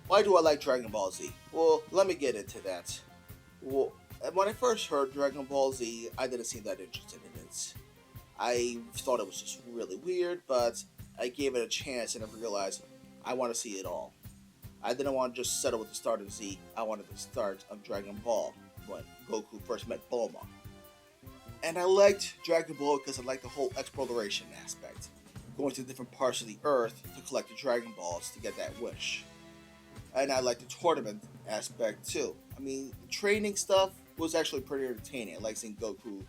Why do I like Dragon Ball Z? Well, let me get into that. Well, when I first heard Dragon Ball Z, I didn't seem that interested in it. I thought it was just really weird, but I gave it a chance and I realized I want to see it all. I didn't want to just settle with the start of Z. I wanted the start of Dragon Ball when Goku first met Bulma. And I liked Dragon Ball because I liked the whole exploration aspect. Going to different parts of the earth to collect the Dragon Balls to get that wish. And I liked the tournament aspect too. I mean, the training stuff was actually pretty entertaining. I like seeing Goku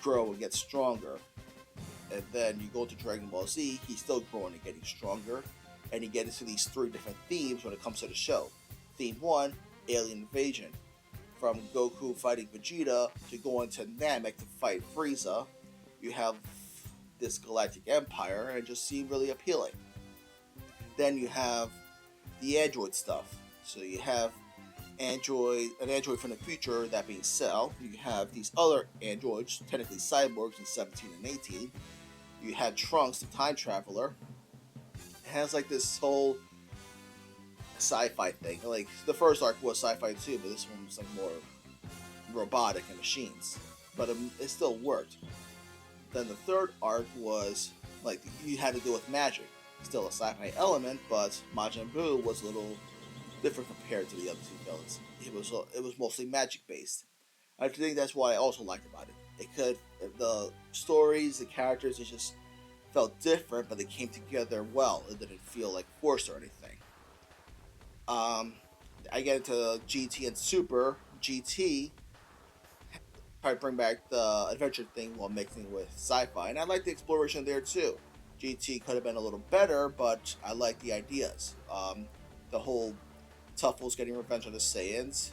grow and get stronger. And then you go to Dragon Ball Z, he's still growing and getting stronger. And you get into these three different themes when it comes to the show. Theme 1, Alien Invasion. From Goku fighting Vegeta to going to Namek to fight Frieza, you have this galactic empire and it just seemed really appealing. Then you have the android stuff. So you have an android from the future, that being Cell. You have these other androids, technically cyborgs in 17 and 18. You had Trunks, the time traveler. It has like this whole sci-fi thing. Like the first arc was sci-fi too, but this one was like more robotic and machines. But it still worked. Then the third arc was like you had to deal with magic. Still a sci-fi element, but Majin Buu was a little different compared to the other two villains. It was mostly magic based. I think that's what I also liked about it. The stories, the characters, it just felt different, but they came together well. It didn't feel like forced or anything. Um, I get into GT and Super. GT try to bring back the adventure thing while mixing it with sci-fi, and I like the exploration there too. GT could have been a little better, but I like the ideas. The whole Tuffles getting revenge on the Saiyans,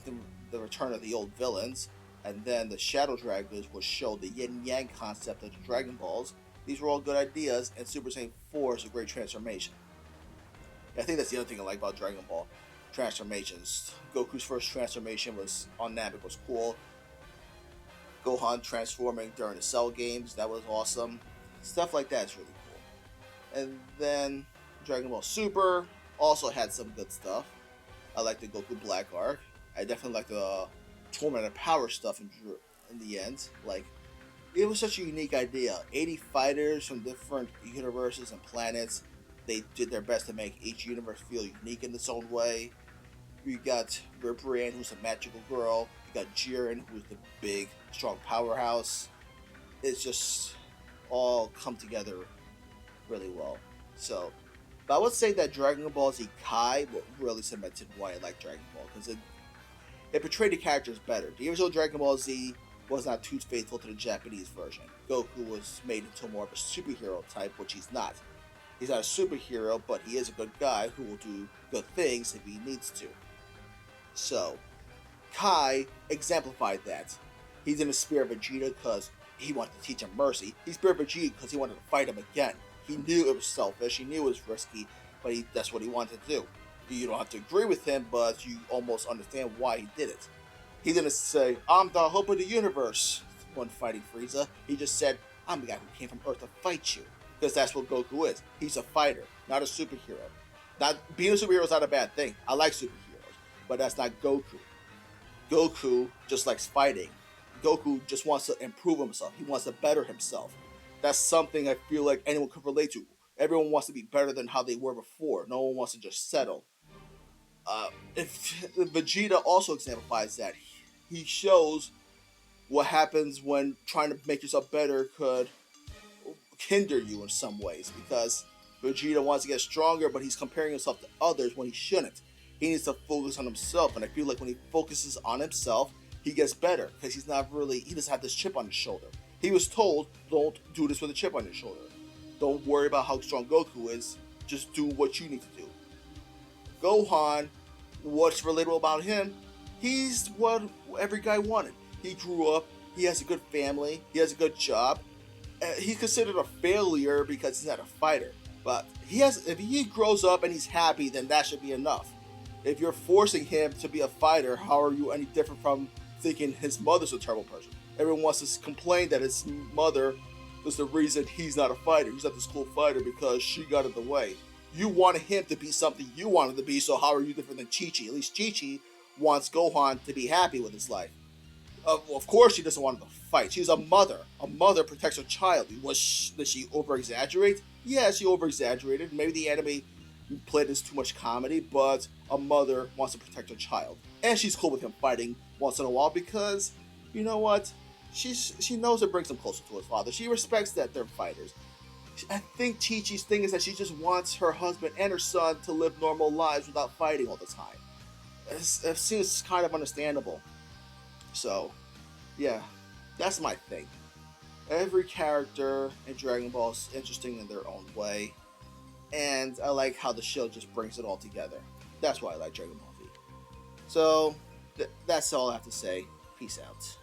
the, the return of the old villains, and then the Shadow Dragons, which showed the yin yang concept of the Dragon Balls. These were all good ideas, and Super Saiyan 4 is a great transformation. I think that's the other thing I like about Dragon Ball transformations. Goku's first transformation was on Namek was cool. Gohan transforming during the Cell games, that was awesome. Stuff like that's really cool. And then Dragon Ball Super also had some good stuff. I like the Goku Black arc. I definitely like the Tournament of Power stuff in the end. Like, it was such a unique idea. 80 fighters from different universes and planets. They did their best to make each universe feel unique in its own way. You got Ribrianne, who's a magical girl. You got Jiren, who's the big, strong powerhouse. It's just all come together really well. So, but I would say that Dragon Ball Z Kai really cemented why I like Dragon Ball, because it portrayed the characters better. The original Dragon Ball Z was not too faithful to the Japanese version. Goku was made into more of a superhero type, which he's not. He's not a superhero, but he is a good guy who will do good things if he needs to. So, Kai exemplified that. He didn't spare Vegeta because he wanted to teach him mercy. He spared Vegeta because he wanted to fight him again. He knew it was selfish, he knew it was risky, but that's what he wanted to do. You don't have to agree with him, but you almost understand why he did it. He didn't say, I'm the hope of the universe when fighting Frieza. He just said, I'm the guy who came from Earth to fight you. Because that's what Goku is. He's a fighter, not a superhero. Not being a superhero is not a bad thing. I like superheroes, but that's not Goku. Goku just likes fighting. Goku just wants to improve himself. He wants to better himself. That's something I feel like anyone could relate to. Everyone wants to be better than how they were before. No one wants to just settle. If Vegeta also exemplifies that. He shows what happens when trying to make yourself better could hinder you in some ways, because Vegeta wants to get stronger, but he's comparing himself to others when he shouldn't. He needs to focus on himself, and I feel like when he focuses on himself, he gets better, because he doesn't have this chip on his shoulder. He was told, don't do this with a chip on your shoulder. Don't worry about how strong Goku is, just do what you need to do. Gohan, what's relatable about him? He's what every guy wanted. He grew up, he has a good family, he has a good job. He's considered a failure because he's not a fighter. But if he grows up and he's happy, then that should be enough. If you're forcing him to be a fighter, how are you any different from thinking his mother's a terrible person? Everyone wants to complain that his mother was the reason he's not a fighter. He's not this cool fighter because she got in the way. You wanted him to be something you wanted to be, so how are you different than Chi-Chi? At least Chi-Chi wants Gohan to be happy with his life. Of course, she doesn't want him to fight. She's a mother. A mother protects her child. Did she over exaggerate? Yeah, she over exaggerated. Maybe the anime played this too much comedy, but a mother wants to protect her child, and she's cool with him fighting once in a while because, you know what, she knows it brings him closer to his father. She respects that they're fighters. I think Chi Chi's thing is that she just wants her husband and her son to live normal lives without fighting all the time. It seems kind of understandable. So, yeah, that's my thing. Every character in Dragon Ball is interesting in their own way, and I like how the show just brings it all together. That's why I like Dragon Ball Z. So, that's all I have to say. Peace out.